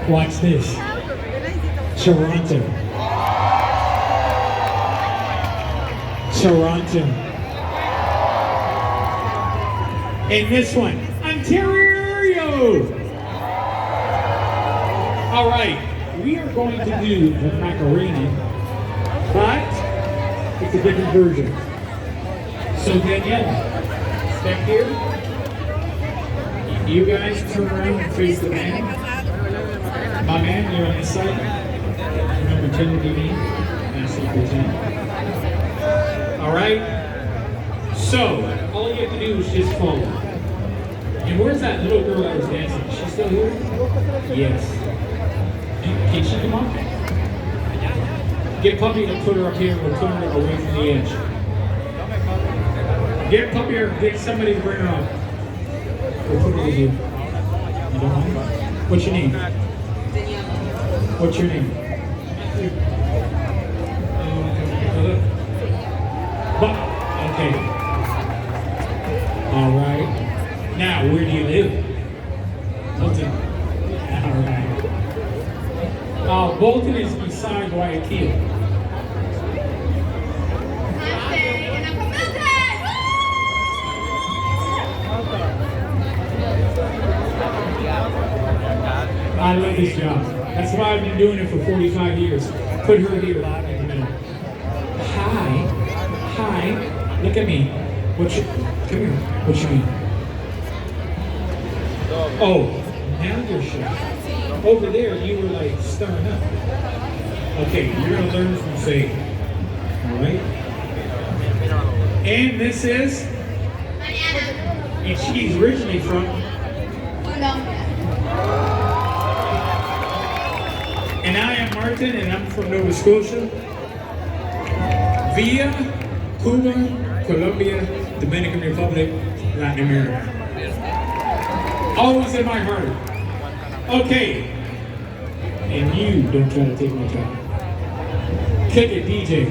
Watch this. Toronto. Toronto. And this one, Ontario. All right, we are going to do the Macarena, but it's a different version. So Danielle, step here. You guys turn around and face the man. My man, you're on this side. Remember, pretend to be me. That's what pretend. All right. So all you have to do is just follow. And where's that little girl that was dancing? Is she still here? Yes. Can she come up? Get Puppy to put her up here. We'll put her away from the edge. Get Puppy or get somebody to bring her up. We'll put her with you. You don't mind? What's your name? What's your name? Okay. All right. Now, where do you live? Bolton. All right. Bolton is beside Guayaquil. I love this job. That's why I've been doing it for 45 years. Put her here in the middle. Hi. Hi. Look at me. Come here. What's your name? Oh, now you're shy. Over there, you were like stirring up. Okay, you're gonna learn from Faye. All right. And this is. And she's originally from. And I am Martin, and I'm from Nova Scotia. Via Cuba, Colombia, Dominican Republic, Latin America. Always in my heart. Okay. And you don't try to take my job. Kick it, DJ.